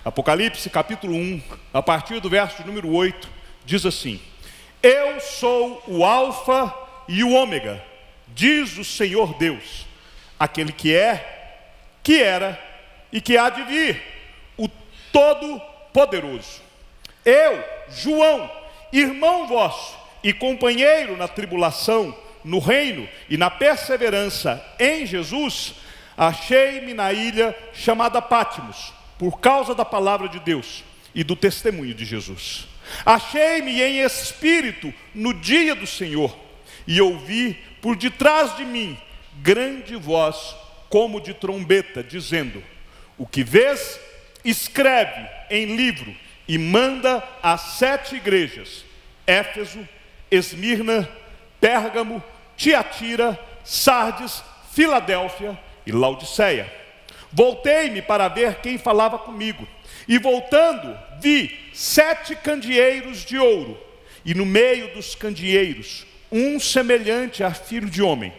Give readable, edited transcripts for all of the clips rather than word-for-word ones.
Apocalipse capítulo 1, a partir do verso de número 8, diz assim: Eu sou o Alfa e o Ômega, diz o Senhor Deus, aquele que é, que era e que há de vir, o Todo-Poderoso. Eu, João, irmão vosso e companheiro na tribulação, no reino e na perseverança em Jesus, achei-me na ilha chamada Pátimos, por causa da palavra de Deus e do testemunho de Jesus. Achei-me em espírito no dia do Senhor, e ouvi por detrás de mim grande voz como de trombeta, dizendo: O que vês, escreve em livro e manda às 7 igrejas: Éfeso, Esmirna, Pérgamo, Tiatira, Sardes, Filadélfia e Laodiceia. Voltei-me para ver quem falava comigo, e voltando vi 7 candeeiros de ouro, e no meio dos candeeiros um semelhante a filho de homem,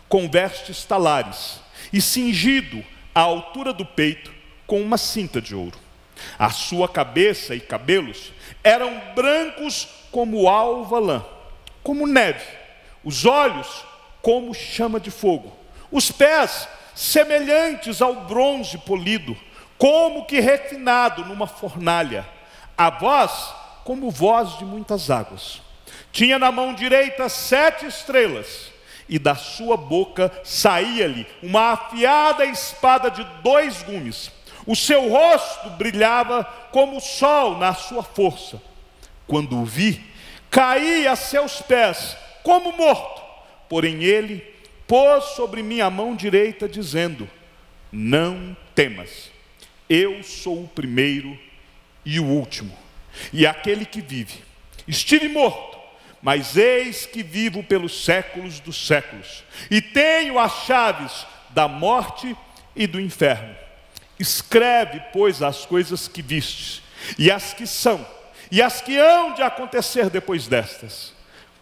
com vestes talares, e cingido à altura do peito com uma cinta de ouro. A sua cabeça e cabelos eram brancos como alva lã, como neve, os olhos como chama de fogo, os pés semelhantes ao bronze polido, como que refinado numa fornalha, a voz como voz de muitas águas. Tinha na mão direita 7 estrelas, e da sua boca saía-lhe uma afiada espada de 2 gumes. O seu rosto brilhava como o sol na sua força. Quando o vi, caí a seus pés como morto. Porém ele pôs sobre mim a mão direita, dizendo: Não temas, eu sou o primeiro e o último, e aquele que vive. Estive morto, mas eis que vivo pelos séculos dos séculos, e tenho as chaves da morte e do inferno. Escreve, pois, as coisas que vistes, e as que são, e as que hão de acontecer depois destas.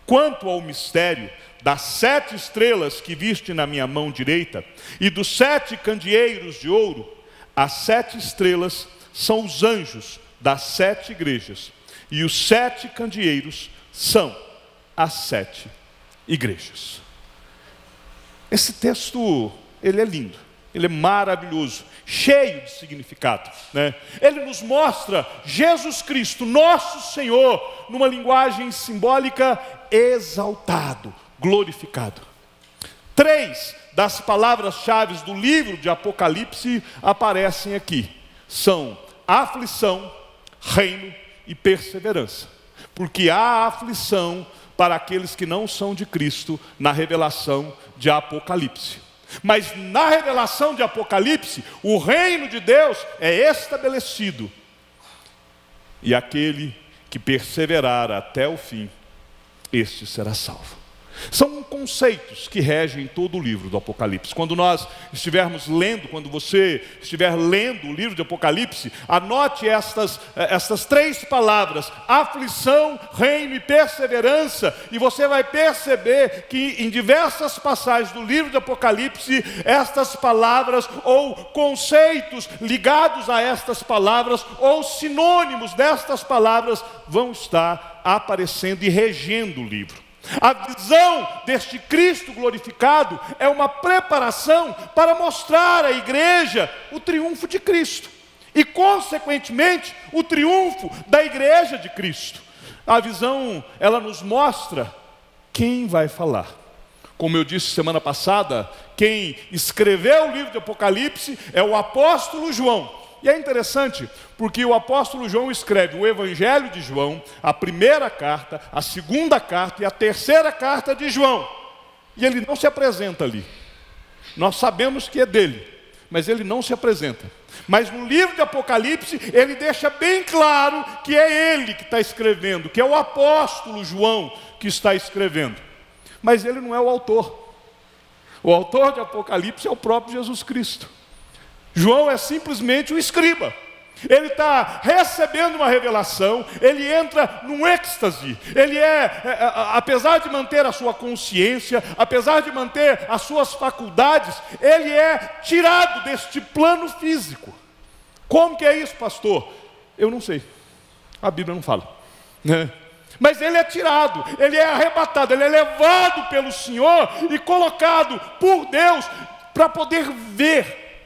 Quanto ao mistério das 7 estrelas que viste na minha mão direita, e dos 7 candeeiros de ouro, as 7 estrelas são os anjos das 7 igrejas, e os 7 candeeiros são as 7 igrejas. Esse texto, ele é lindo, ele é maravilhoso, cheio de significado, né? Ele nos mostra Jesus Cristo, nosso Senhor, numa linguagem simbólica, exaltado, glorificado. 3 das palavras-chave do livro de Apocalipse aparecem aqui. São aflição, reino e perseverança. Porque há aflição para aqueles que não são de Cristo na revelação de Apocalipse. Mas na revelação de Apocalipse, o reino de Deus é estabelecido. E aquele que perseverar até o fim, este será salvo. São conceitos que regem todo o livro do Apocalipse. Quando nós estivermos lendo, quando você estiver lendo o livro de Apocalipse, anote estas 3 palavras: aflição, reino e perseverança, e você vai perceber que em diversas passagens do livro de Apocalipse, estas palavras ou conceitos ligados a estas palavras ou sinônimos destas palavras vão estar aparecendo e regendo o livro. A visão deste Cristo glorificado é uma preparação para mostrar à igreja o triunfo de Cristo e, consequentemente, o triunfo da igreja de Cristo. A visão, ela nos mostra quem vai falar. Como eu disse semana passada, quem escreveu o livro de Apocalipse é o apóstolo João. E é interessante, porque o apóstolo João escreve o Evangelho de João, a primeira carta, a segunda carta e a terceira carta de João. E ele não se apresenta ali. Nós sabemos que é dele, mas ele não se apresenta. Mas no livro de Apocalipse, ele deixa bem claro que é ele que está escrevendo, que é o apóstolo João que está escrevendo. Mas ele não é o autor. O autor de Apocalipse é o próprio Jesus Cristo. João é simplesmente o escriba. Ele está recebendo uma revelação, ele entra num êxtase, ele apesar de manter a sua consciência, apesar de manter as suas faculdades, ele é tirado deste plano físico. Como que é isso, pastor? Eu não sei. A Bíblia não fala, né? Mas ele é tirado, ele é arrebatado, ele é levado pelo Senhor e colocado por Deus para poder ver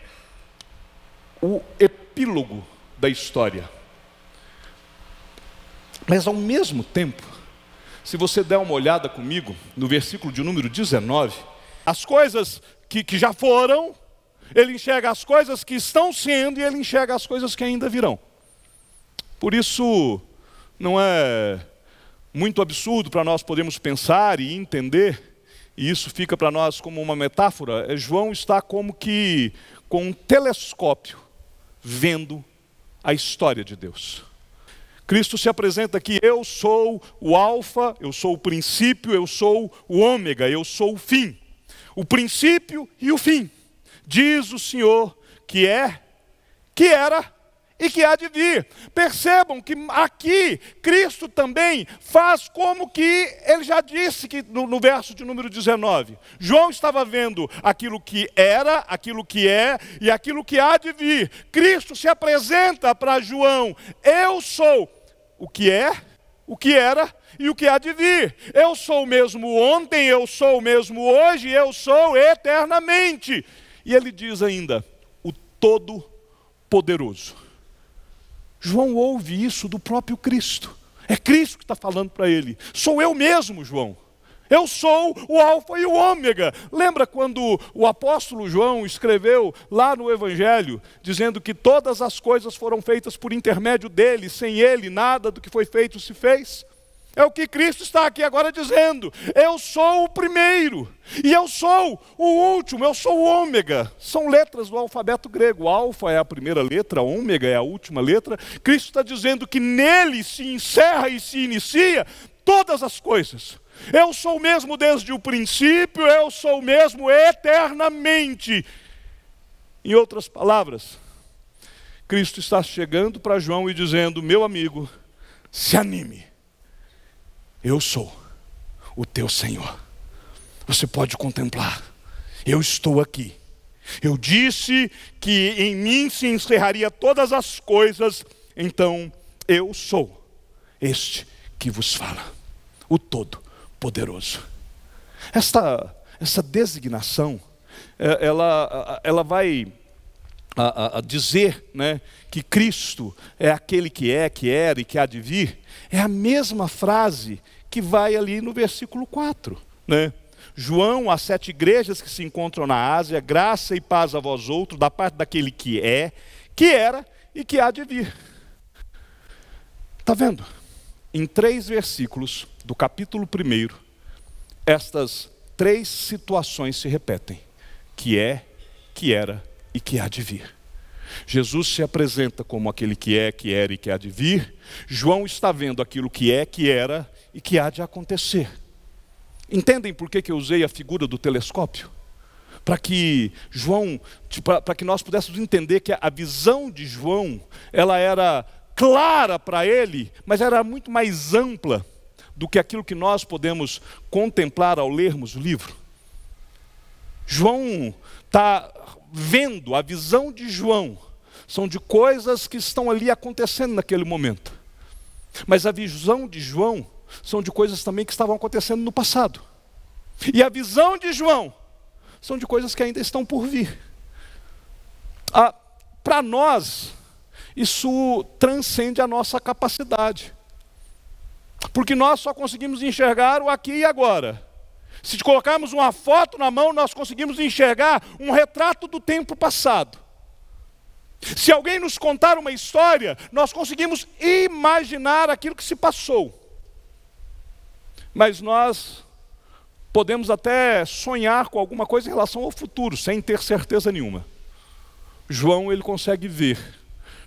o epílogo da história. Mas ao mesmo tempo, se você der uma olhada comigo no versículo de número 19, as coisas que já foram, ele enxerga as coisas que estão sendo e ele enxerga as coisas que ainda virão. Por isso, não é muito absurdo para nós podermos pensar e entender, e isso fica para nós como uma metáfora. João está como que com um telescópio vendo a história de Deus. Cristo se apresenta aqui: eu sou o alfa, eu sou o princípio, eu sou o ômega, eu sou o fim. O princípio e o fim. Diz o Senhor que é, que era e que há de vir. Percebam que aqui Cristo também faz como que ele já disse que no verso de número 19. João estava vendo aquilo que era, aquilo que é e aquilo que há de vir. Cristo se apresenta para João: eu sou o que é, o que era e o que há de vir. Eu sou o mesmo ontem, eu sou o mesmo hoje, eu sou eternamente. E ele diz ainda: o Todo-Poderoso. João ouve isso do próprio Cristo. É Cristo que está falando para ele: sou eu mesmo, João. Eu sou o alfa e o ômega. Lembra quando o apóstolo João escreveu lá no Evangelho, dizendo que todas as coisas foram feitas por intermédio dele, sem ele nada do que foi feito se fez? É o que Cristo está aqui agora dizendo: eu sou o primeiro, e eu sou o último, eu sou o ômega. São letras do alfabeto grego. Alfa é a primeira letra, ômega é a última letra. Cristo está dizendo que nele se encerra e se inicia todas as coisas. Eu sou o mesmo desde o princípio, eu sou o mesmo eternamente. Em outras palavras, Cristo está chegando para João e dizendo: meu amigo, se anime. Eu sou o teu Senhor. Você pode contemplar. Eu estou aqui. Eu disse que em mim se encerraria todas as coisas. Então eu sou este que vos fala, o Todo-Poderoso. Essa designação, ela vai a dizer, né, que Cristo é aquele que é, que era e que há de vir. É a mesma frase que vai ali no versículo 4, né? João, às 7 igrejas que se encontram na Ásia: graça e paz a vós outros, da parte daquele que é, que era e que há de vir. Está vendo? Em 3 versículos do capítulo 1, estas 3 situações se repetem: que é, que era e que há de vir. Jesus se apresenta como aquele que é, que era e que há de vir. João está vendo aquilo que é, que era e que há de acontecer. Entendem por que eu usei a figura do telescópio? Para que nós pudéssemos entender que a visão de João, ela era clara para ele, mas era muito mais ampla do que aquilo que nós podemos contemplar ao lermos o livro. João está vendo, a visão de João são de coisas que estão ali acontecendo naquele momento. Mas a visão de João são de coisas também que estavam acontecendo no passado. E a visão de João são de coisas que ainda estão por vir. Para nós, isso transcende a nossa capacidade. Porque nós só conseguimos enxergar o aqui e agora. Se colocarmos uma foto na mão, nós conseguimos enxergar um retrato do tempo passado. Se alguém nos contar uma história, nós conseguimos imaginar aquilo que se passou. Mas nós podemos até sonhar com alguma coisa em relação ao futuro, sem ter certeza nenhuma. João, ele consegue ver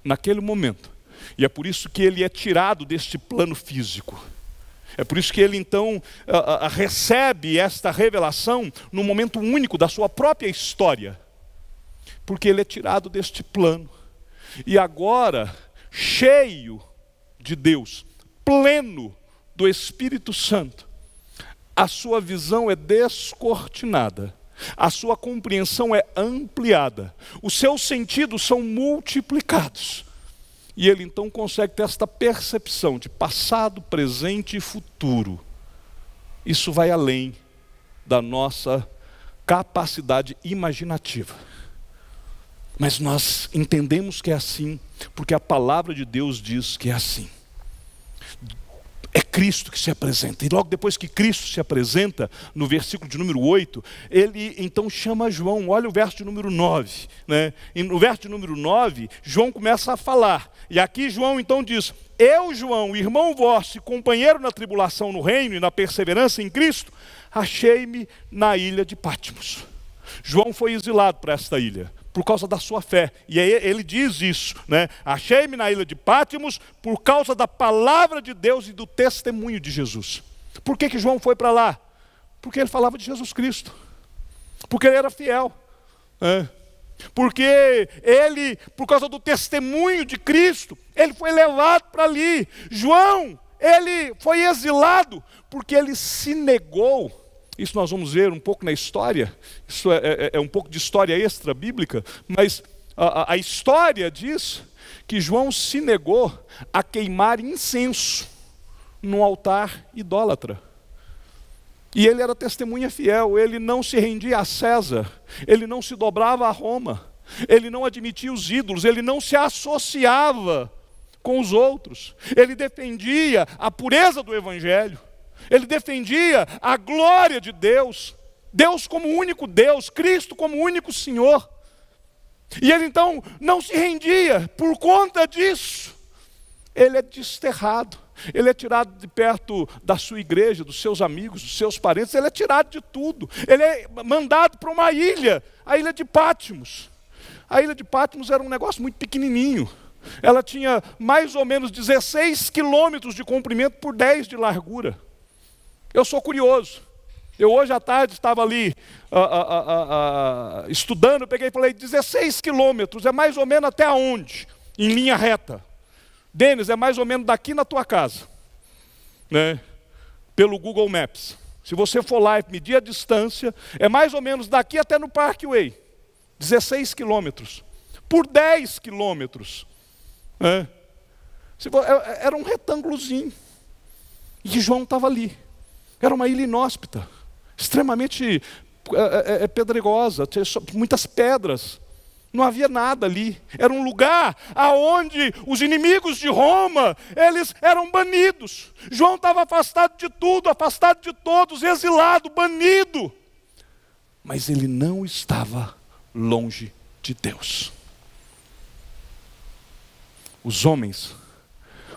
naquele momento. E é por isso que ele é tirado deste plano físico. É por isso que ele então recebe esta revelação num momento único da sua própria história. Porque ele é tirado deste plano. E agora, cheio de Deus, pleno do Espírito Santo, a sua visão é descortinada. a sua compreensão é ampliada, os seus sentidos são multiplicados. E ele então consegue ter esta percepção de passado, presente e futuro. Isso vai além da nossa capacidade imaginativa. Mas nós entendemos que é assim, porque a palavra de Deus diz que é assim. É Cristo que se apresenta. E logo depois que Cristo se apresenta, no versículo de número 8, ele então chama João. Olha o verso de número 9. Né? E no verso de número 9, João começa a falar. E aqui João então diz: eu, João, irmão vosso e companheiro na tribulação no reino e na perseverança em Cristo, achei-me na ilha de Patmos. João foi exilado para esta ilha por causa da sua fé. E aí ele diz isso, né? Achei-me na ilha de Patmos por causa da palavra de Deus e do testemunho de Jesus. Por que João foi para lá? Porque ele falava de Jesus Cristo. Porque ele era fiel. Porque ele, por causa do testemunho de Cristo, ele foi levado para ali. João, ele foi exilado porque ele se negou. Isso nós vamos ver um pouco na história. Isso é um pouco de história extra bíblica, mas a história diz que João se negou a queimar incenso num altar idólatra. E ele era testemunha fiel, ele não se rendia a César, ele não se dobrava a Roma, ele não admitia os ídolos, ele não se associava com os outros, ele defendia a pureza do Evangelho. Ele defendia a glória de Deus, Deus como único Deus, Cristo como único Senhor. E ele então não se rendia. Por conta disso, ele é desterrado. Ele é tirado de perto da sua igreja, dos seus amigos, dos seus parentes. Ele é tirado de tudo. Ele é mandado para uma ilha, a ilha de Patmos. A ilha de Patmos era um negócio muito pequenininho. Ela tinha mais ou menos 16 quilômetros de comprimento por 10 de largura. Eu sou curioso. Eu hoje à tarde estava ali estudando, eu peguei e falei, 16 quilômetros, é mais ou menos até onde? Em linha reta. Denis, é mais ou menos daqui na tua casa. Né? Pelo Google Maps. Se você for lá e medir a distância, é mais ou menos daqui até no Parkway. 16 quilômetros. Por 10 quilômetros. Né? Era um retângulozinho. E João estava ali. Era uma ilha inóspita, extremamente pedregosa, tinha muitas pedras. Não havia nada ali. Era um lugar aonde os inimigos de Roma, eles eram banidos. João estava afastado de tudo, afastado de todos, exilado, banido. Mas ele não estava longe de Deus. Os homens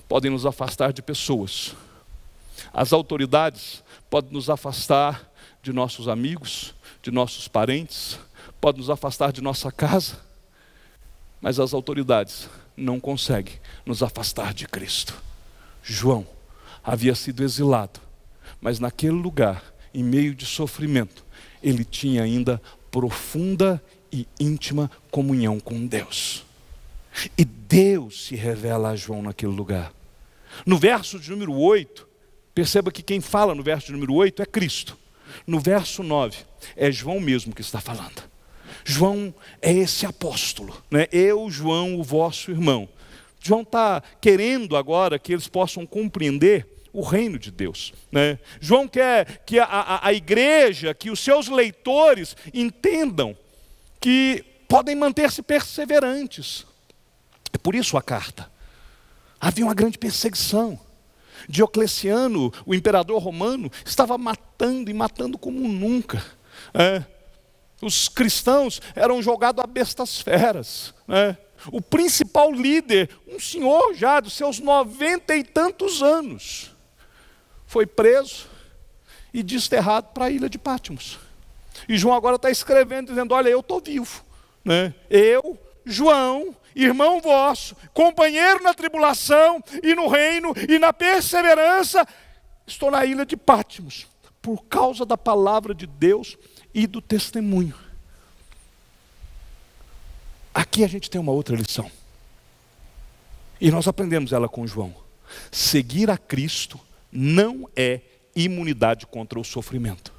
podem nos afastar de pessoas. As autoridades podem nos afastar de nossos amigos, de nossos parentes, pode nos afastar de nossa casa, mas as autoridades não conseguem nos afastar de Cristo. João havia sido exilado, mas naquele lugar, em meio de sofrimento, ele tinha ainda profunda e íntima comunhão com Deus. E Deus se revela a João naquele lugar. No verso de número 8, perceba que quem fala no verso de número 8 é Cristo. No verso 9, é João mesmo que está falando. João é esse apóstolo, né? Eu, João, o vosso irmão. João está querendo agora que eles possam compreender o reino de Deus, né? João quer que a igreja, que os seus leitores entendam que podem manter-se perseverantes. É por isso a carta. Havia uma grande perseguição. Diocleciano, o imperador romano, estava matando e matando como nunca. Os cristãos eram jogados a bestas feras. O principal líder, um senhor já dos seus 90 e tantos anos, foi preso e desterrado para a ilha de Patmos. E João agora está escrevendo, dizendo, olha, eu estou vivo. Eu, João, irmão vosso, companheiro na tribulação e no reino e na perseverança, estou na ilha de Patmos, por causa da palavra de Deus e do testemunho. Aqui a gente tem uma outra lição. E nós aprendemos ela com João. Seguir a Cristo não é imunidade contra o sofrimento.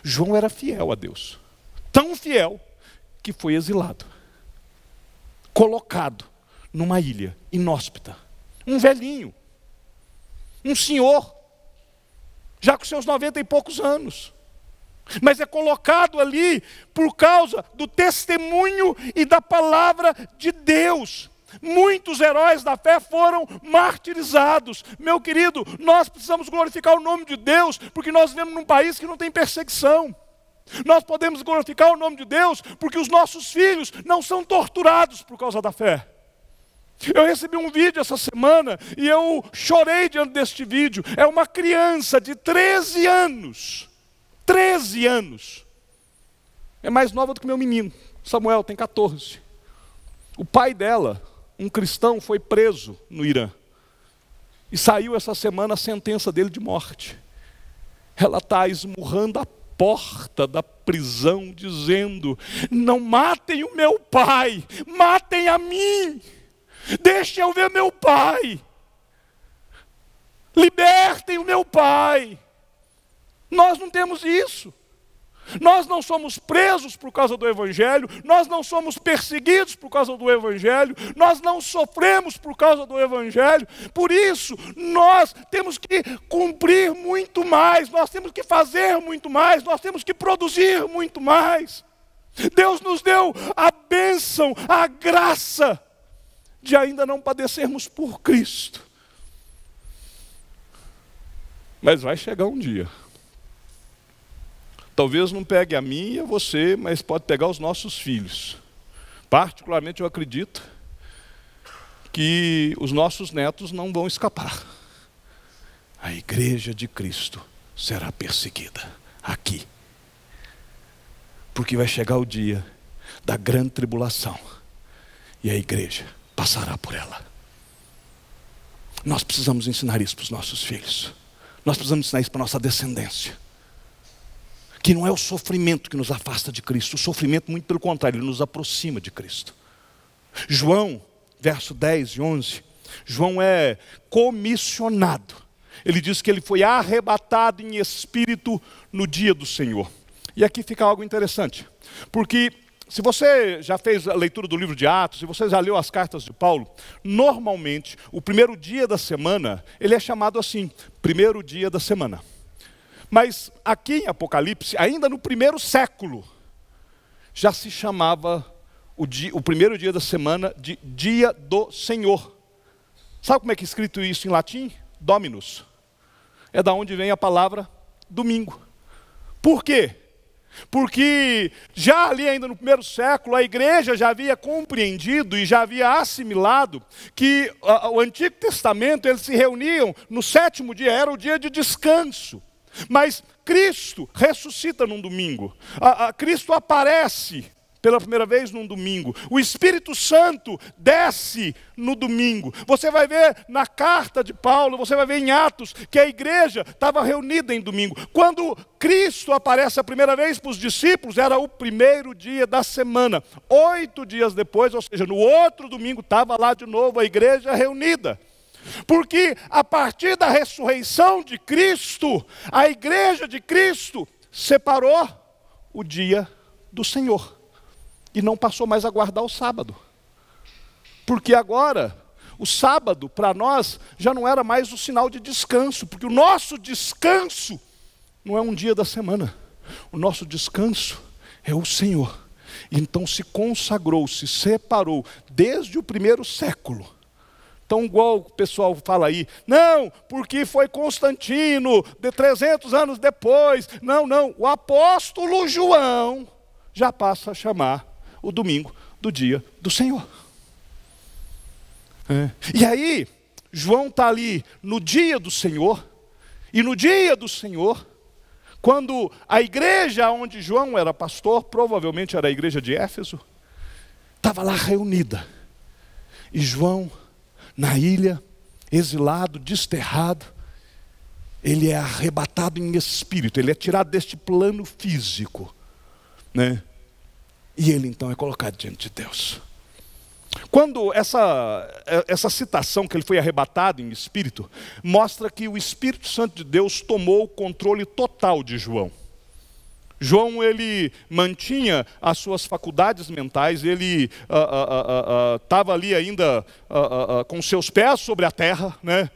João era fiel a Deus. Tão fiel que foi exilado. Colocado numa ilha inóspita. Um velhinho. Um senhor. Já com seus 90 e poucos anos. Mas é colocado ali por causa do testemunho e da palavra de Deus. Muitos heróis da fé foram martirizados. Meu querido, nós precisamos glorificar o nome de Deus, porque nós vivemos num país que não tem perseguição. Nós podemos glorificar o nome de Deus, porque os nossos filhos não são torturados por causa da fé. Eu recebi um vídeo essa semana e eu chorei diante deste vídeo. É uma criança de 13 anos. 13 anos. É mais nova do que meu menino. Samuel tem 14. O pai dela, um cristão, foi preso no Irã. E saiu essa semana a sentença dele de morte. Ela está esmurrando a porta da prisão, dizendo: não matem o meu pai, matem a mim. Deixem eu ver meu pai. Libertem o meu pai. Nós não temos isso. Nós não somos presos por causa do Evangelho, nós não somos perseguidos por causa do Evangelho, nós não sofremos por causa do Evangelho. Por isso, nós temos que cumprir muito mais, nós temos que fazer muito mais, nós temos que produzir muito mais. Deus nos deu a bênção, a graça de ainda não padecermos por Cristo. Mas vai chegar um dia. Talvez não pegue a mim e a você, mas pode pegar os nossos filhos. Particularmente eu acredito que os nossos netos não vão escapar. A igreja de Cristo será perseguida aqui. Porque vai chegar o dia da grande tribulação e a igreja passará por ela. Nós precisamos ensinar isso para os nossos filhos. Nós precisamos ensinar isso para a nossa descendência. Que não é o sofrimento que nos afasta de Cristo. O sofrimento, muito pelo contrário, ele nos aproxima de Cristo. João, verso 10 e 11. João é comissionado. Ele diz que ele foi arrebatado em espírito no dia do Senhor. E aqui fica algo interessante. Porque se você já fez a leitura do livro de Atos, se você já leu as cartas de Paulo, normalmente o primeiro dia da semana, ele é chamado assim, primeiro dia da semana. Mas aqui em Apocalipse, ainda no primeiro século, já se chamava o primeiro dia da semana de dia do Senhor. Sabe como é que é escrito isso em latim? Dominus. É da onde vem a palavra domingo. Por quê? Porque já ali ainda no primeiro século, a igreja já havia compreendido e já havia assimilado que o Antigo Testamento, eles se reuniam no sétimo dia, era o dia de descanso. Mas Cristo ressuscita num domingo. Cristo aparece pela primeira vez num domingo. O Espírito Santo desce no domingo. Você vai ver na carta de Paulo, você vai ver em Atos, que a igreja estava reunida em domingo. Quando Cristo aparece a primeira vez para os discípulos, era o primeiro dia da semana. 8 dias depois, ou seja, no outro domingo, estava lá de novo a igreja reunida. Porque a partir da ressurreição de Cristo, a igreja de Cristo separou o dia do Senhor. E não passou mais a guardar o sábado. Porque agora, o sábado para nós já não era mais o sinal de descanso. Porque o nosso descanso não é um dia da semana. O nosso descanso é o Senhor. Então se consagrou, se separou desde o primeiro século. Então, igual o pessoal fala aí, não, porque foi Constantino, de 300 anos depois. Não, o apóstolo João já passa a chamar o domingo do dia do Senhor. E aí, João está ali no dia do Senhor, e no dia do Senhor, quando a igreja onde João era pastor, provavelmente era a igreja de Éfeso, estava lá reunida. E João, na ilha, exilado, desterrado, ele é arrebatado em espírito, ele é tirado deste plano físico, né? E ele então é colocado diante de Deus. Quando essa citação que ele foi arrebatado em espírito, mostra que o Espírito Santo de Deus tomou o controle total de João. João, ele mantinha as suas faculdades mentais, ele estava ali ainda com seus pés sobre a terra, né?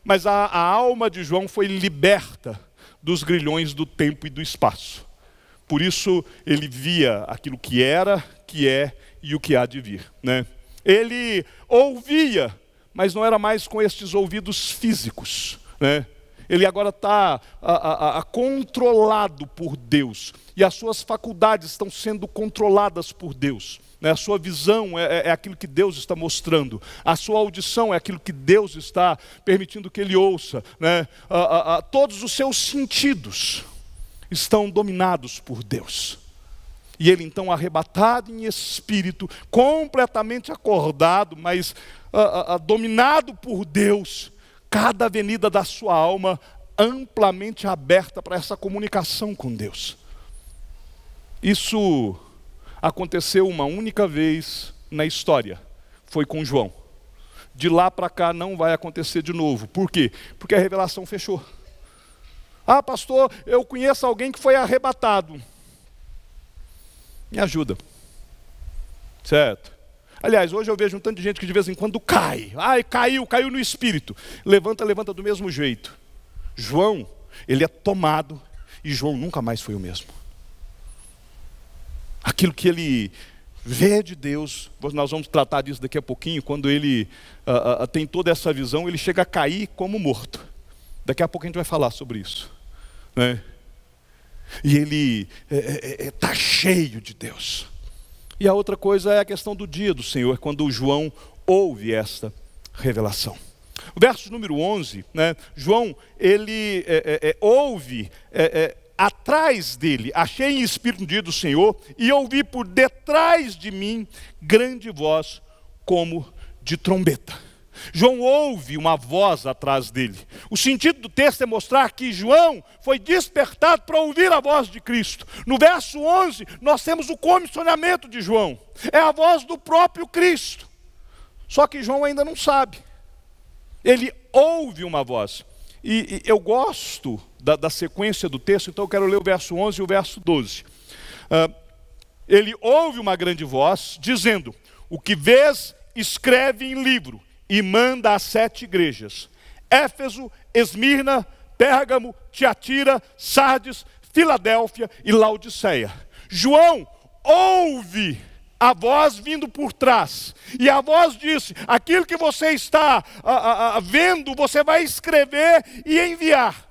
Mas a alma de João foi liberta dos grilhões do tempo e do espaço. Por isso ele via aquilo que era, que é e o que há de vir, né? Ele ouvia, mas não era mais com estes ouvidos físicos, né? Ele agora está controlado por Deus. E as suas faculdades estão sendo controladas por Deus. Né? A sua visão é aquilo que Deus está mostrando. A sua audição é aquilo que Deus está permitindo que ele ouça. Né? Todos os seus sentidos estão dominados por Deus. E ele então, arrebatado em espírito, completamente acordado, mas dominado por Deus, cada avenida da sua alma amplamente aberta para essa comunicação com Deus. Isso aconteceu uma única vez na história, foi com João. De lá para cá não vai acontecer de novo. Por quê? Porque a revelação fechou. Ah, pastor, eu conheço alguém que foi arrebatado. Me ajuda. Certo? Aliás, hoje eu vejo um tanto de gente que de vez em quando cai. Ai, caiu no espírito. Levanta do mesmo jeito. João, ele é tomado e João nunca mais foi o mesmo. Aquilo que ele vê de Deus, nós vamos tratar disso daqui a pouquinho, quando ele tem toda essa visão, ele chega a cair como morto. Daqui a pouco a gente vai falar sobre isso. Né? E ele está cheio de Deus. E a outra coisa é a questão do dia do Senhor, quando João ouve esta revelação. O verso número 11, né, João, ele ouve atrás dele, achei em espírito no dia do Senhor, e ouvi por detrás de mim grande voz como de trombeta. João ouve uma voz atrás dele. O sentido do texto é mostrar que João foi despertado para ouvir a voz de Cristo. No verso 11, nós temos o comissionamento de João. É a voz do próprio Cristo. Só que João ainda não sabe. Ele ouve uma voz. E eu gosto da sequência do texto, então eu quero ler o verso 11 e o verso 12. Ele ouve uma grande voz, dizendo: o que vês, escreve em livro, e manda às 7 igrejas: Éfeso, Esmirna, Pérgamo, Tiatira, Sardes, Filadélfia e Laodiceia. João ouve a voz vindo por trás, e a voz disse: aquilo que você está vendo, você vai escrever e enviar.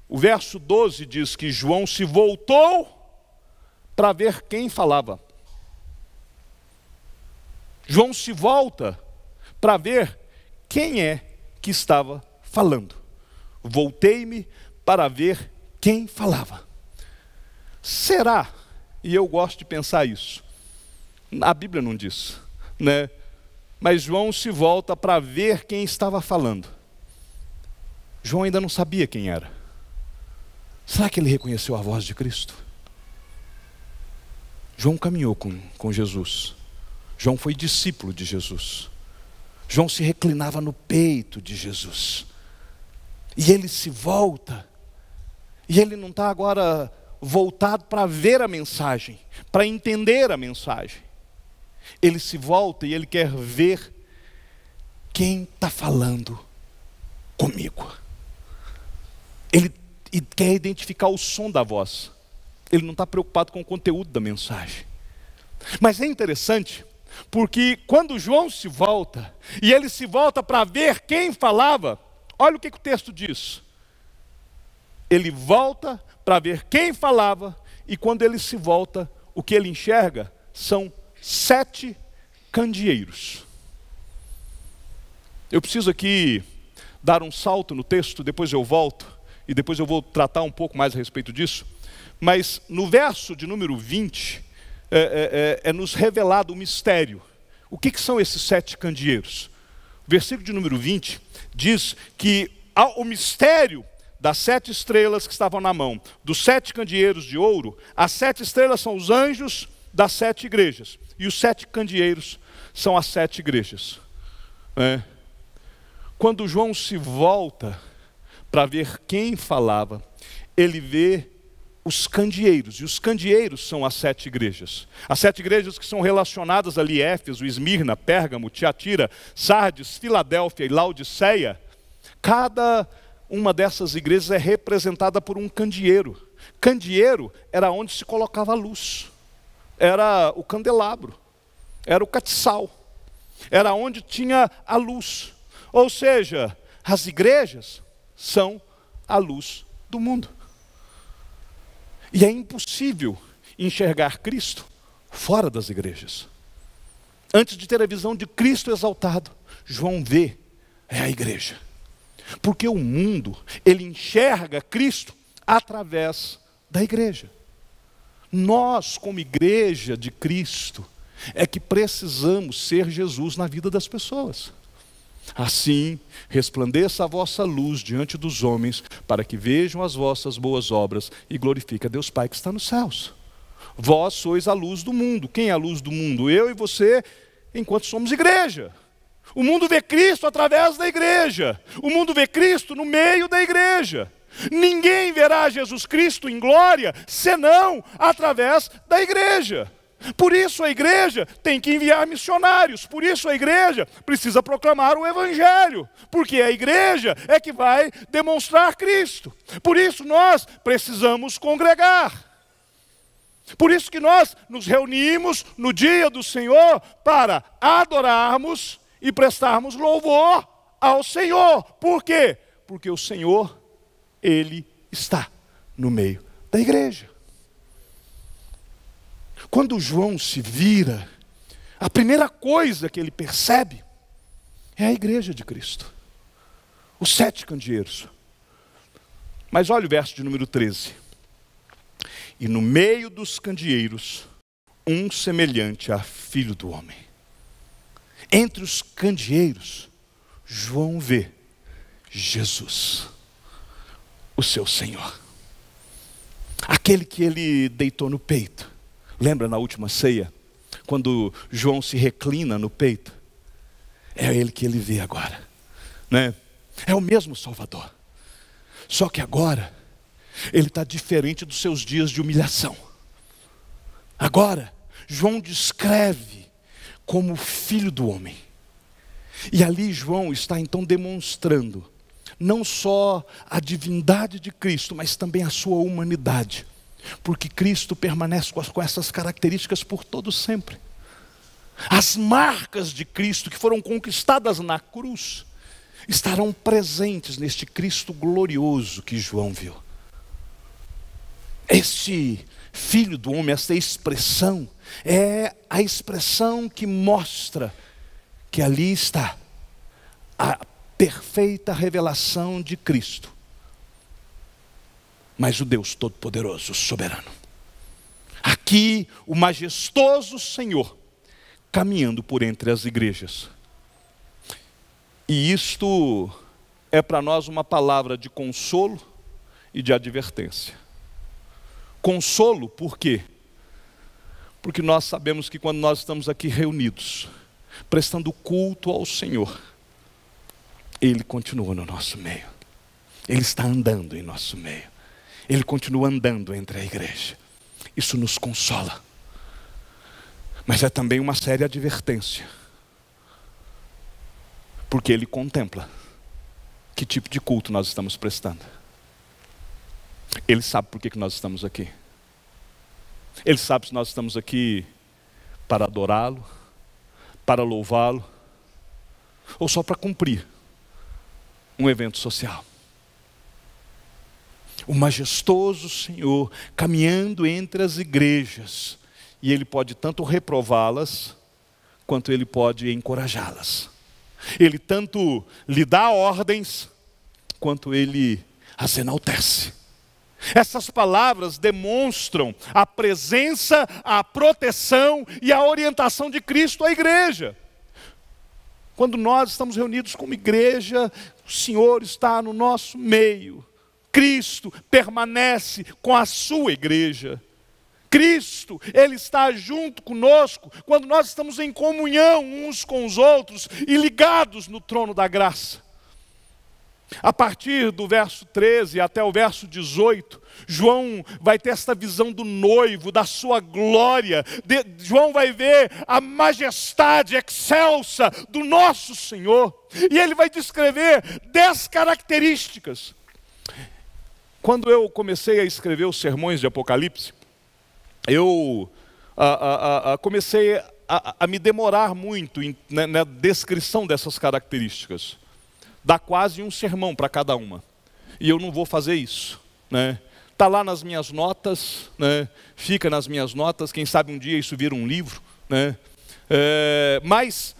O verso 12 diz que João se voltou para ver quem falava. João se volta para ver quem é que estava falando. Voltei-me para ver quem falava. Será? E eu gosto de pensar isso. A Bíblia não diz, né? Mas João se volta para ver quem estava falando. João ainda não sabia quem era. Será que ele reconheceu a voz de Cristo? João caminhou com Jesus. João foi discípulo de Jesus. João se reclinava no peito de Jesus. E ele se volta. E ele não está agora voltado para ver a mensagem, para entender a mensagem. Ele se volta e ele quer ver quem está falando comigo. Ele quer identificar o som da voz. Ele não está preocupado com o conteúdo da mensagem. Mas é interessante, porque quando João se volta, e ele se volta para ver quem falava, olha o que o texto diz. Ele volta para ver quem falava, e quando ele se volta, o que ele enxerga são 7 candeeiros. Eu preciso aqui dar um salto no texto, depois eu volto, e depois eu vou tratar um pouco mais a respeito disso. Mas no verso de número 20, é nos revelado o mistério. O que são esses 7 candeeiros? O versículo de número 20 diz que o mistério das 7 estrelas que estavam na mão, dos 7 candeeiros de ouro, as 7 estrelas são os anjos das 7 igrejas, e os 7 candeeiros são as 7 igrejas. Quando João se volta para ver quem falava, ele vê os candeeiros. E os candeeiros são as 7 igrejas. As 7 igrejas que são relacionadas ali: Éfeso, Esmirna, Pérgamo, Tiatira, Sardes, Filadélfia e Laodiceia. Cada uma dessas igrejas é representada por um candeeiro. Candeeiro era onde se colocava a luz. Era o candelabro. Era o catiçal. Era onde tinha a luz. Ou seja, as igrejas são a luz do mundo. E é impossível enxergar Cristo fora das igrejas. Antes de ter a visão de Cristo exaltado, João vê a igreja. Porque o mundo, ele enxerga Cristo através da igreja. Nós, como igreja de Cristo, é que precisamos ser Jesus na vida das pessoas. Assim, resplandeça a vossa luz diante dos homens, para que vejam as vossas boas obras e glorifiquem a Deus Pai que está nos céus. Vós sois a luz do mundo. Quem é a luz do mundo? Eu e você, enquanto somos igreja. O mundo vê Cristo através da igreja. O mundo vê Cristo no meio da igreja. Ninguém verá Jesus Cristo em glória, senão através da igreja. Por isso a igreja tem que enviar missionários. Por isso a igreja precisa proclamar o evangelho. Porque a igreja é que vai demonstrar Cristo. Por isso nós precisamos congregar. Por isso que nós nos reunimos no dia do Senhor para adorarmos e prestarmos louvor ao Senhor. Por quê? Porque o Senhor, Ele está no meio da igreja. Quando João se vira, a primeira coisa que ele percebe é a igreja de Cristo. Os 7 candeeiros. Mas olha o verso de número 13. E no meio dos candeeiros, um semelhante a filho do homem. Entre os candeeiros, João vê Jesus, o seu Senhor. Aquele que ele deitou no peito. Lembra na última ceia? Quando João se reclina no peito? É ele que ele vê agora, né? É o mesmo Salvador. Só que agora, ele está diferente dos seus dias de humilhação. Agora, João descreve como filho do homem. E ali João está então demonstrando não só a divindade de Cristo, mas também a sua humanidade. Porque Cristo permanece com essas características por todo sempre. As marcas de Cristo que foram conquistadas na cruz estarão presentes neste Cristo glorioso que João viu. Este filho do homem, esta expressão, é a expressão que mostra que ali está a perfeita revelação de Cristo. Mas o Deus Todo-Poderoso, soberano. Aqui, o majestoso Senhor, caminhando por entre as igrejas. E isto é para nós uma palavra de consolo e de advertência. Consolo, por quê? Porque nós sabemos que quando nós estamos aqui reunidos, prestando culto ao Senhor, Ele continua no nosso meio. Ele está andando em nosso meio. Ele continua andando entre a igreja. Isso nos consola. Mas é também uma séria advertência. Porque Ele contempla que tipo de culto nós estamos prestando. Ele sabe por que nós estamos aqui. Ele sabe se nós estamos aqui para adorá-lo, para louvá-lo, ou só para cumprir um evento social. O majestoso Senhor caminhando entre as igrejas, e Ele pode tanto reprová-las, quanto Ele pode encorajá-las. Ele tanto lhe dá ordens, quanto Ele as enaltece. Essas palavras demonstram a presença, a proteção e a orientação de Cristo à igreja. Quando nós estamos reunidos como igreja, o Senhor está no nosso meio. Cristo permanece com a sua igreja. Cristo, Ele está junto conosco quando nós estamos em comunhão uns com os outros e ligados no trono da graça. A partir do verso 13 até o verso 18, João vai ter esta visão do noivo, da sua glória. João vai ver a majestade excelsa do nosso Senhor. E ele vai descrever 10 características. Quando eu comecei a escrever os sermões de Apocalipse, eu comecei a me demorar muito na descrição dessas características. Dá quase um sermão para cada uma. E eu não vou fazer isso, né? Está lá nas minhas notas, né? Fica nas minhas notas, quem sabe um dia isso vira um livro, né? Mas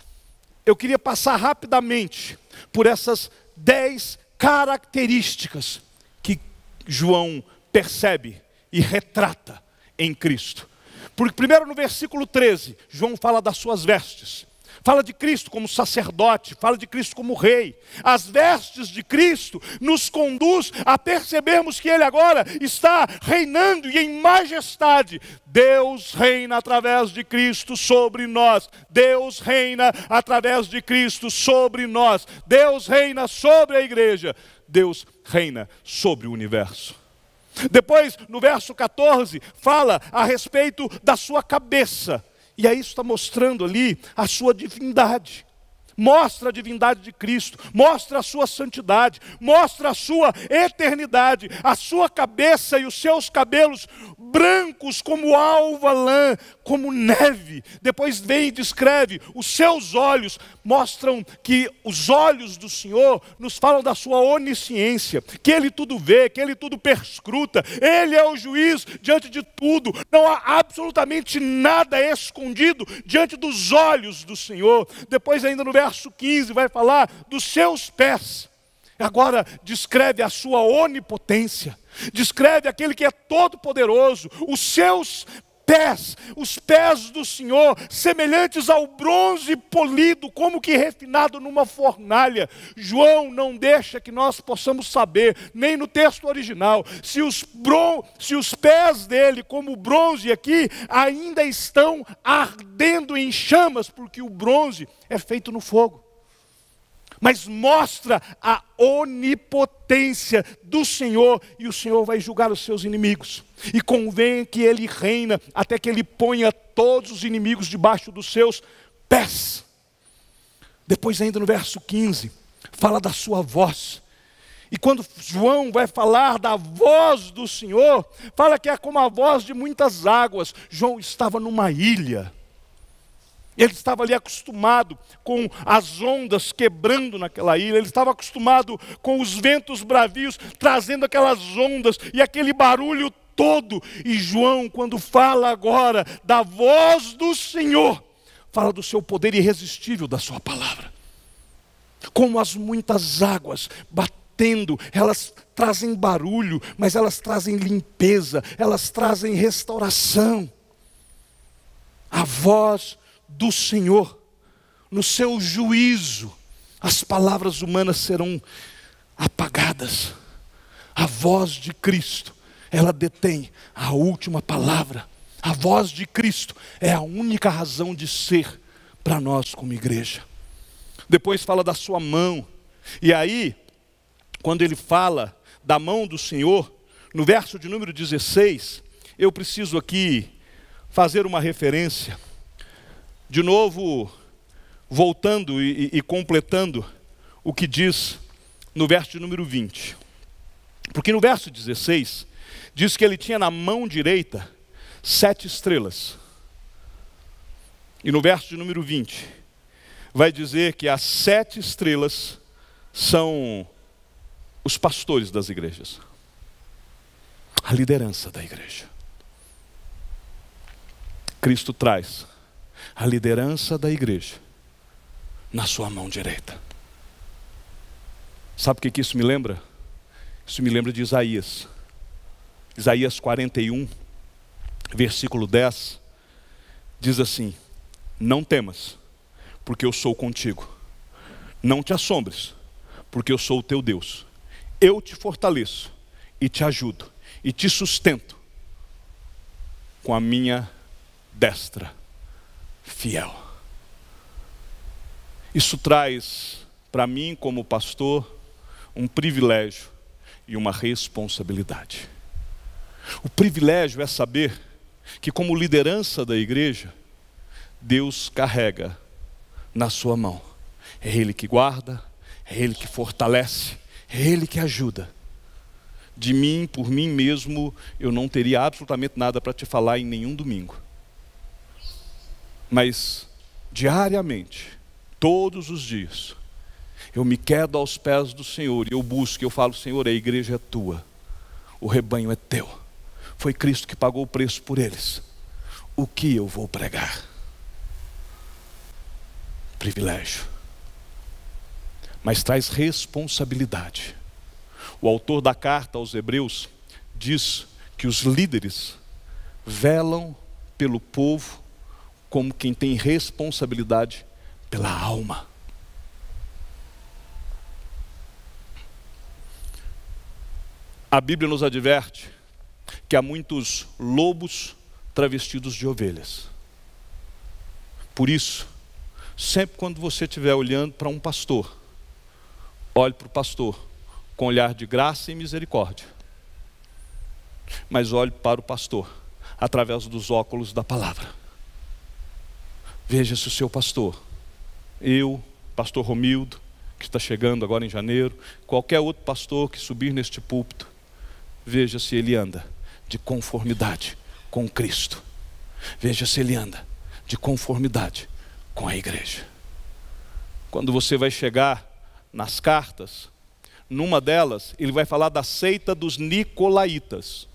eu queria passar rapidamente por essas 10 características que João percebe e retrata em Cristo. Porque primeiro no versículo 13, João fala das suas vestes. Fala de Cristo como sacerdote, fala de Cristo como rei. As vestes de Cristo nos conduz a percebermos que Ele agora está reinando e em majestade. Deus reina através de Cristo sobre nós. Deus reina através de Cristo sobre nós. Deus reina sobre a igreja. Deus reina sobre o universo. Depois, no verso 14, fala a respeito da sua cabeça. E aí isso está mostrando ali a sua divindade. Mostra a divindade de Cristo, mostra a sua santidade, mostra a sua eternidade, a sua cabeça e os seus cabelos brancos como alva lã, como neve. Depois vem e descreve os seus olhos, mostram que os olhos do Senhor nos falam da sua onisciência, que Ele tudo vê, que Ele tudo perscruta, Ele é o juiz diante de tudo, não há absolutamente nada escondido diante dos olhos do Senhor. Depois ainda no verso 15 vai falar dos seus pés. Agora descreve a sua onipotência, descreve aquele que é todo poderoso, os seus pés, os pés do Senhor, semelhantes ao bronze polido, como que refinado numa fornalha. João não deixa que nós possamos saber, nem no texto original, se os pés dele, como o bronze aqui, ainda estão ardendo em chamas, porque o bronze é feito no fogo. Mas mostra a onipotência do Senhor, e o Senhor vai julgar os seus inimigos. E convém que Ele reina até que Ele ponha todos os inimigos debaixo dos seus pés. Depois ainda no verso 15, fala da sua voz. E quando João vai falar da voz do Senhor, fala que é como a voz de muitas águas. João estava numa ilha. Ele estava ali acostumado com as ondas quebrando naquela ilha. Ele estava acostumado com os ventos bravios trazendo aquelas ondas e aquele barulho todo. E João, quando fala agora da voz do Senhor, fala do seu poder irresistível da sua palavra. Como as muitas águas batendo, elas trazem barulho, mas elas trazem limpeza, elas trazem restauração. A voz do Senhor, no seu juízo, as palavras humanas serão apagadas. A voz de Cristo, ela detém a última palavra. A voz de Cristo é a única razão de ser para nós como igreja. Depois fala da sua mão. E aí, quando ele fala da mão do Senhor, no verso de número 16, eu preciso aqui fazer uma referência. De novo, voltando e completando o que diz no verso de número 20. Porque no verso 16, diz que ele tinha na mão direita 7 estrelas. E no verso de número 20, vai dizer que as 7 estrelas são os pastores das igrejas. A liderança da igreja. Cristo traz a liderança da igreja na sua mão direita. Sabe o que isso me lembra? Isso me lembra de Isaías. Isaías 41, versículo 10, diz assim: não temas, porque eu sou contigo. Não te assombres, porque eu sou o teu Deus. Eu te fortaleço e te ajudo e te sustento com a minha destra fiel. Isso traz para mim como pastor um privilégio e uma responsabilidade. O privilégio é saber que, como liderança da igreja, Deus carrega na sua mão. É Ele que guarda, é Ele que fortalece, é Ele que ajuda. De mim, por mim mesmo, eu não teria absolutamente nada para te falar em nenhum domingo. Mas, diariamente, todos os dias, eu me quedo aos pés do Senhor e eu busco, eu falo: Senhor, a igreja é tua, o rebanho é teu. Foi Cristo que pagou o preço por eles. O que eu vou pregar? Privilégio. Mas traz responsabilidade. O autor da carta aos Hebreus diz que os líderes velam pelo povo como quem tem responsabilidade pela alma. A Bíblia nos adverte que há muitos lobos travestidos de ovelhas. Por isso, sempre quando você estiver olhando para um pastor, olhe para o pastor com olhar de graça e misericórdia. Mas olhe para o pastor através dos óculos da palavra. Veja se o seu pastor, eu, pastor Romildo, que está chegando agora em janeiro, qualquer outro pastor que subir neste púlpito, veja se ele anda de conformidade com Cristo. Veja se ele anda de conformidade com a igreja. Quando você vai chegar nas cartas, numa delas ele vai falar da seita dos nicolaítas.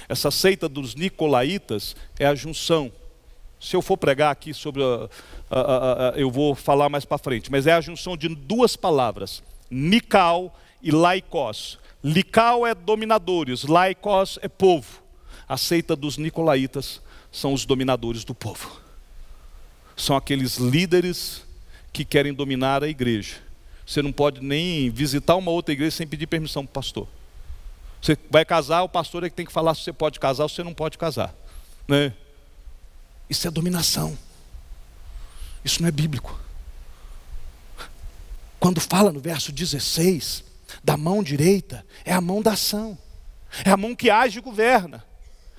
Essa seita dos nicolaítas é a junção. Se eu for pregar aqui sobre eu vou falar mais para frente, mas é a junção de duas palavras: Nical e Laikos. Lical é dominadores, Laikos é povo. A seita dos nicolaítas são os dominadores do povo. São aqueles líderes que querem dominar a igreja. Você não pode nem visitar uma outra igreja sem pedir permissão para o pastor. Você vai casar, o pastor é que tem que falar se você pode casar ou se você não pode casar, né? Isso é dominação. Isso não é bíblico. Quando fala no verso 16, da mão direita, é a mão da ação. É a mão que age e governa.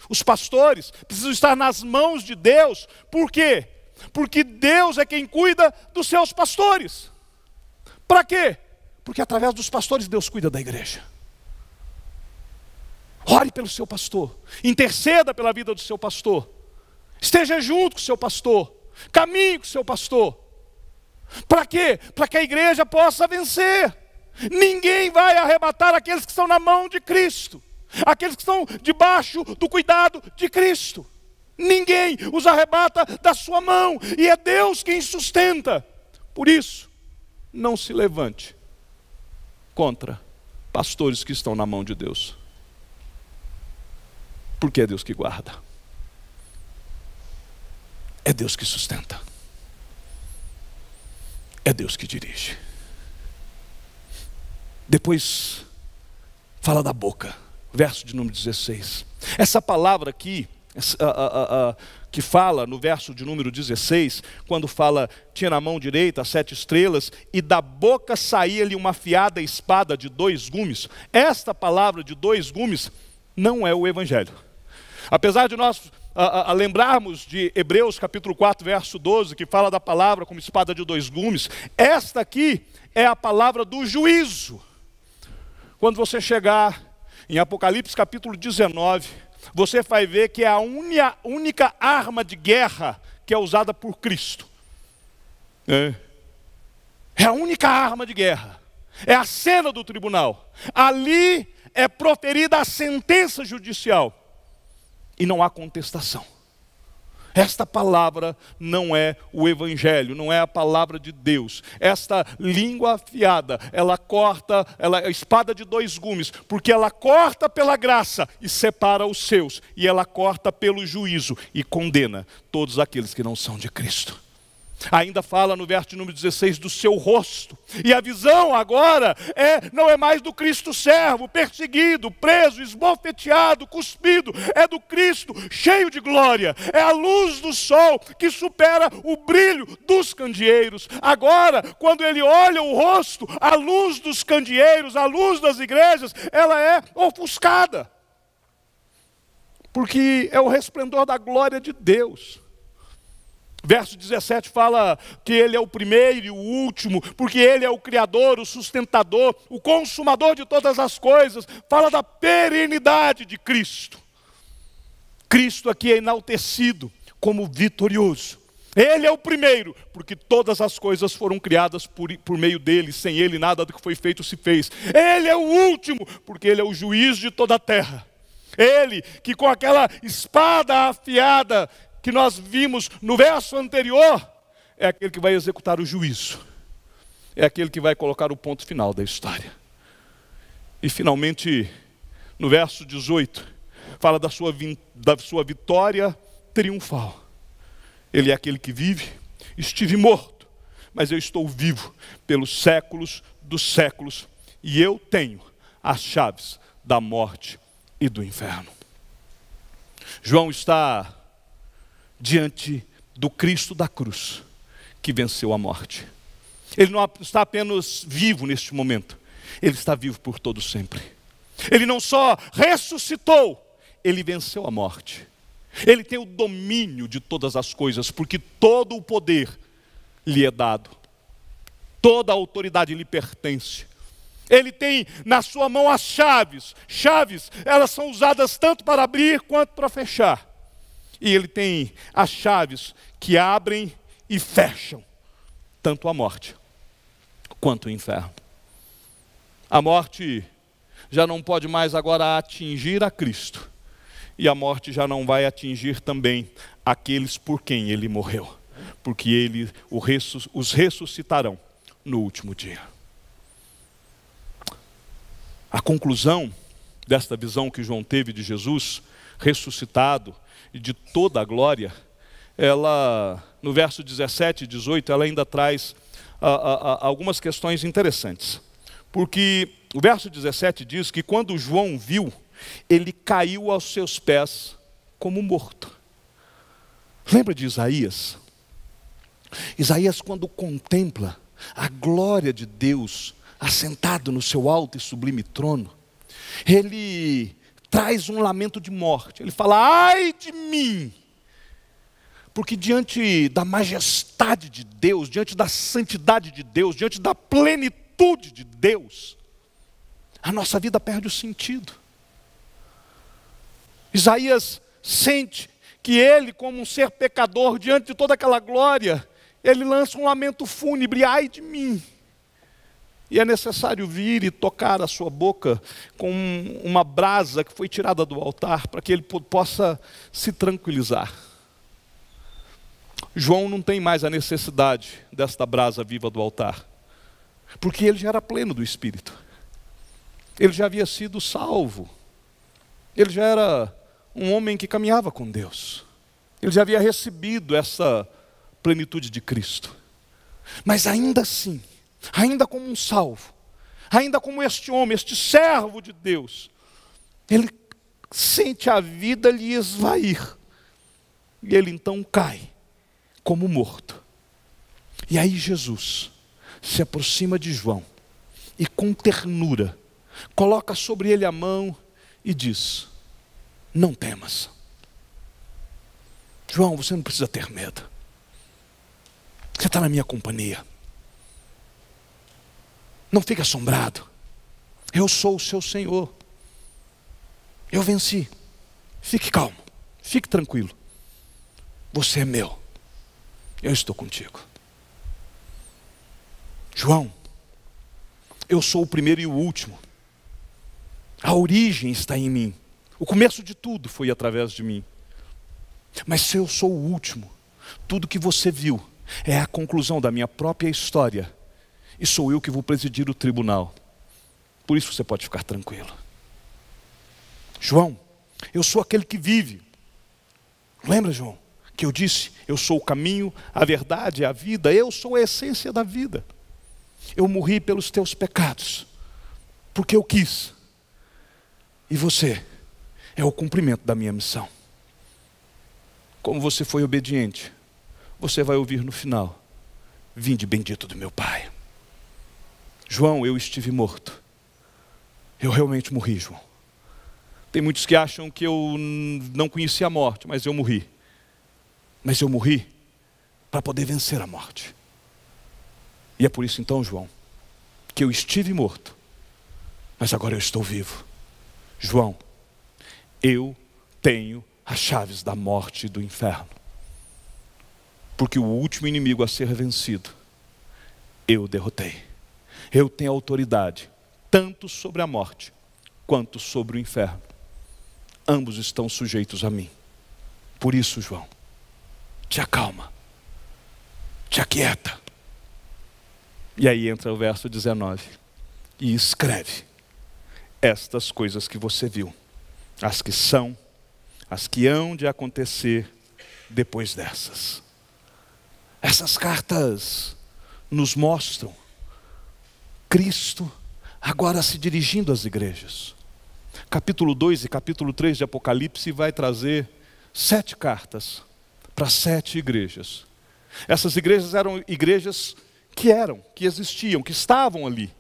Os pastores precisam estar nas mãos de Deus. Por quê? Porque Deus é quem cuida dos seus pastores. Para quê? Porque através dos pastores Deus cuida da igreja. Ore pelo seu pastor, interceda pela vida do seu pastor, esteja junto com o seu pastor, caminhe com o seu pastor. Para quê? Para que a igreja possa vencer. Ninguém vai arrebatar aqueles que estão na mão de Cristo, aqueles que estão debaixo do cuidado de Cristo. Ninguém os arrebata da sua mão, e é Deus quem sustenta. Por isso, não se levante contra pastores que estão na mão de Deus, porque é Deus que guarda, é Deus que sustenta, é Deus que dirige. Depois fala da boca, verso de número 16. Essa palavra aqui, que fala no verso de número 16, quando fala, tinha na mão direita as 7 estrelas, e da boca saía-lhe uma afiada espada de 2 gumes. Esta palavra de 2 gumes não é o Evangelho. Apesar de nós lembrarmos de Hebreus capítulo 4, verso 12, que fala da palavra como espada de 2 gumes, esta aqui é a palavra do juízo. Quando você chegar em Apocalipse capítulo 19, você vai ver que é a única arma de guerra que é usada por Cristo. É a única arma de guerra. É a cena do tribunal. Ali é proferida a sentença judicial. E não há contestação. Esta palavra não é o Evangelho, não é a palavra de Deus. Esta língua afiada, ela corta, ela é a espada de 2 gumes, porque ela corta pela graça e separa os seus, e ela corta pelo juízo e condena todos aqueles que não são de Cristo. Ainda fala no verso de número 16 do seu rosto. E a visão agora não é mais do Cristo servo, perseguido, preso, esbofeteado, cuspido. É do Cristo cheio de glória. É a luz do sol que supera o brilho dos candeeiros. Agora, quando ele olha o rosto, a luz dos candeeiros, a luz das igrejas, ela é ofuscada. Porque é o resplendor da glória de Deus. Verso 17 fala que ele é o primeiro e o último, porque ele é o Criador, o sustentador, o consumador de todas as coisas. Fala da perenidade de Cristo. Cristo aqui é enaltecido como vitorioso. Ele é o primeiro, porque todas as coisas foram criadas por meio dele. Sem ele nada do que foi feito se fez. Ele é o último, porque ele é o juiz de toda a terra. Ele que com aquela espada afiada que nós vimos no verso anterior, é aquele que vai executar o juízo. É aquele que vai colocar o ponto final da história. E finalmente, no verso 18, fala da sua vitória triunfal. Ele é aquele que vive, estive morto, mas eu estou vivo pelos séculos dos séculos, e eu tenho as chaves da morte e do inferno. João está diante do Cristo da cruz, que venceu a morte. Ele não está apenas vivo neste momento, ele está vivo por todo sempre. Ele não só ressuscitou, ele venceu a morte. Ele tem o domínio de todas as coisas, porque todo o poder lhe é dado. Toda a autoridade lhe pertence. Ele tem na sua mão as chaves. Chaves, elas são usadas tanto para abrir quanto para fechar. E ele tem as chaves que abrem e fecham tanto a morte quanto o inferno. A morte já não pode mais agora atingir a Cristo. E a morte já não vai atingir também aqueles por quem ele morreu. Porque ele os ressuscitarão no último dia. A conclusão desta visão que João teve de Jesus ressuscitado e de toda a glória, ela, no verso 17 e 18, ela ainda traz algumas questões interessantes. Porque o verso 17 diz que quando João viu, ele caiu aos seus pés como morto. Lembra de Isaías? Isaías, quando contempla a glória de Deus assentado no seu alto e sublime trono, ele traz um lamento de morte. Ele fala: ai de mim! Porque diante da majestade de Deus, diante da santidade de Deus, diante da plenitude de Deus, a nossa vida perde o sentido. Isaías sente que ele, como um ser pecador, diante de toda aquela glória, ele lança um lamento fúnebre: ai de mim! E é necessário vir e tocar a sua boca com uma brasa que foi tirada do altar, para que ele possa se tranquilizar. João não tem mais a necessidade desta brasa viva do altar, porque ele já era pleno do Espírito. Ele já havia sido salvo. Ele já era um homem que caminhava com Deus. Ele já havia recebido essa plenitude de Cristo. Mas ainda assim, ainda como um salvo, ainda como este homem, este servo de Deus, ele sente a vida lhe esvair. E ele então cai como morto. E aí Jesus se aproxima de João e com ternura coloca sobre ele a mão e diz: não temas. João, você não precisa ter medo. Você está na minha companhia. Não fique assombrado. Eu sou o seu Senhor. Eu venci. Fique calmo. Fique tranquilo. Você é meu. Eu estou contigo. João, eu sou o primeiro e o último. A origem está em mim. O começo de tudo foi através de mim. Mas se eu sou o último, tudo que você viu é a conclusão da minha própria história. E sou eu que vou presidir o tribunal. Por isso você pode ficar tranquilo. João, eu sou aquele que vive. Lembra, João? que eu disse, eu sou o caminho, a verdade e a vida, eu sou a essência da vida. Eu morri pelos teus pecados, porque eu quis. E você é o cumprimento da minha missão. Como você foi obediente, você vai ouvir no final: vinde bendito do meu Pai. João, eu estive morto. Eu realmente morri, João. Tem muitos que acham que eu não conhecia a morte, mas eu morri. Mas eu morri para poder vencer a morte. E é por isso então, João, que eu estive morto, mas agora eu estou vivo. João, eu tenho as chaves da morte e do inferno. Porque o último inimigo a ser vencido, eu derrotei. Eu tenho autoridade, tanto sobre a morte, quanto sobre o inferno. Ambos estão sujeitos a mim. Por isso, João, te acalma, te aquieta. E aí entra o verso 19. E escreve estas coisas que você viu, as que são, as que hão de acontecer depois dessas. Essas cartas nos mostram Cristo agora se dirigindo às igrejas. Capítulo 2 e capítulo 3 de Apocalipse vai trazer 7 cartas para 7 igrejas. Essas igrejas eram igrejas que existiam, que estavam ali.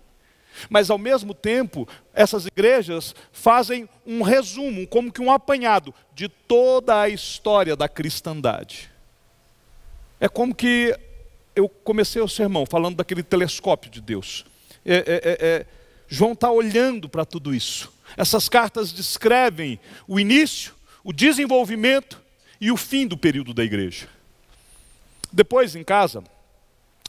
Mas ao mesmo tempo, essas igrejas fazem um resumo, como que um apanhado de toda a história da cristandade. É como que eu comecei o sermão falando daquele telescópio de Deus. João está olhando para tudo isso. Essas cartas descrevem o início, o desenvolvimento e o fim do período da igreja. Depois, em casa,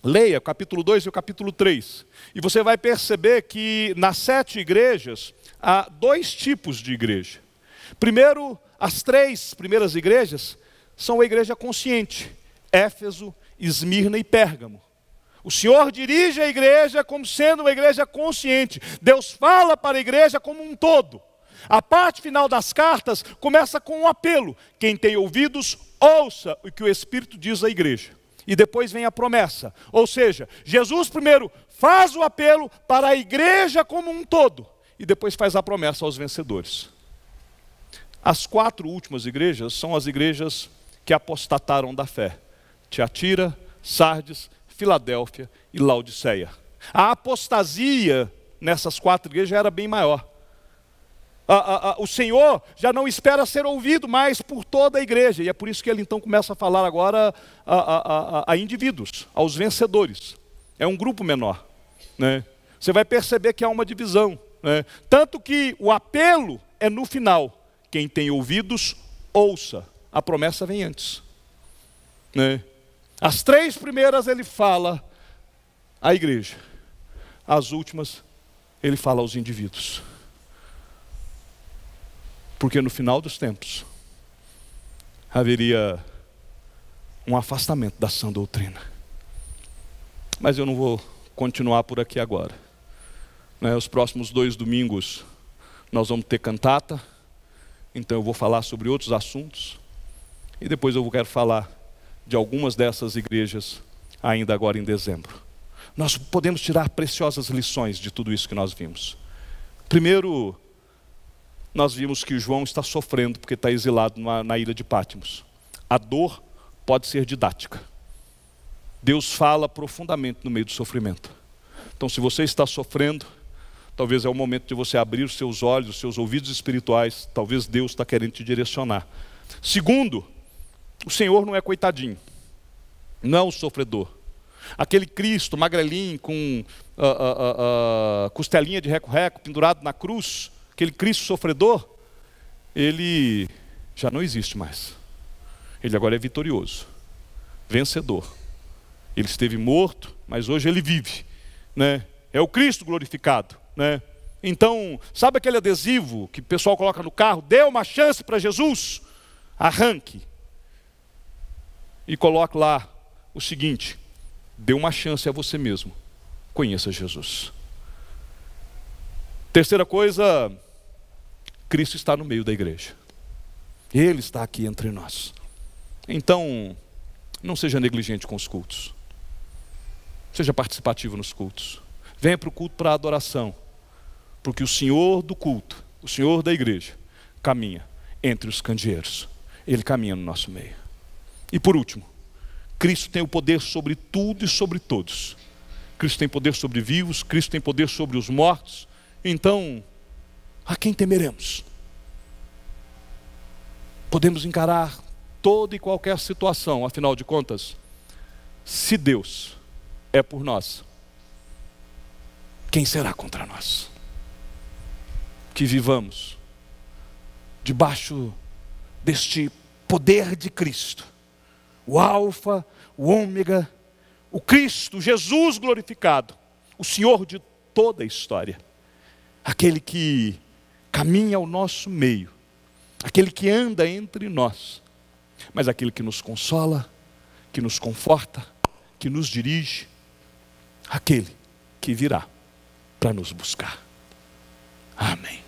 leia o capítulo 2 e o capítulo 3. E você vai perceber que nas 7 igrejas, há 2 tipos de igreja. Primeiro, as 3 primeiras igrejas são a igreja consciente: Éfeso, Esmirna e Pérgamo. O Senhor dirige a igreja como sendo uma igreja consciente. Deus fala para a igreja como um todo. A parte final das cartas começa com um apelo: quem tem ouvidos, ouça o que o Espírito diz à igreja. E depois vem a promessa. Ou seja, Jesus primeiro faz o apelo para a igreja como um todo, e depois faz a promessa aos vencedores. As 4 últimas igrejas são as igrejas que apostataram da fé: Tiatira, Sardes, Filadélfia e Laodiceia. A apostasia nessas 4 igrejas era bem maior. O Senhor já não espera ser ouvido mais por toda a igreja, e é por isso que ele então começa a falar agora a indivíduos, aos vencedores. É um grupo menor, né? Você vai perceber que há uma divisão, né? Tanto que o apelo é no final: quem tem ouvidos, ouça. A promessa vem antes, né? As 3 primeiras ele fala à igreja, as últimas ele fala aos indivíduos. Porque no final dos tempos haveria um afastamento da sã doutrina. Mas eu não vou continuar por aqui agora, né? Os próximos 2 domingos nós vamos ter cantata, então eu vou falar sobre outros assuntos, e depois eu quero falar de algumas dessas igrejas ainda agora em dezembro. Nós podemos tirar preciosas lições de tudo isso que nós vimos. Primeiro, nós vimos que João está sofrendo porque está exilado na ilha de Patmos. A dor pode ser didática. Deus fala profundamente no meio do sofrimento. Então, se você está sofrendo, talvez é o momento de você abrir os seus olhos, os seus ouvidos espirituais. Talvez Deus está querendo te direcionar. Segundo, o Senhor não é coitadinho, não é um sofredor. Aquele Cristo magrelinho com costelinha de reco-reco pendurado na cruz, aquele Cristo sofredor, ele já não existe mais. Ele agora é vitorioso, vencedor. Ele esteve morto, mas hoje ele vive, né? É o Cristo glorificado, né? Então, sabe aquele adesivo que o pessoal coloca no carro? Dê uma chance para Jesus. Arranque e coloque lá o seguinte: dê uma chance a você mesmo, conheça Jesus. Terceira coisa, Cristo está no meio da igreja. Ele está aqui entre nós. Então, não seja negligente com os cultos. Seja participativo nos cultos. Venha para o culto para a adoração. Porque o Senhor do culto, o Senhor da igreja, caminha entre os candeeiros. Ele caminha no nosso meio. E por último, Cristo tem o poder sobre tudo e sobre todos. Cristo tem poder sobre vivos, Cristo tem poder sobre os mortos. Então, a quem temeremos? Podemos encarar toda e qualquer situação, afinal de contas, se Deus é por nós, quem será contra nós? Que vivamos debaixo deste poder de Cristo, o Alfa, o Ômega, o Cristo, Jesus glorificado, o Senhor de toda a história, aquele que caminha ao nosso meio, aquele que anda entre nós, mas aquele que nos consola, que nos conforta, que nos dirige, aquele que virá para nos buscar. Amém.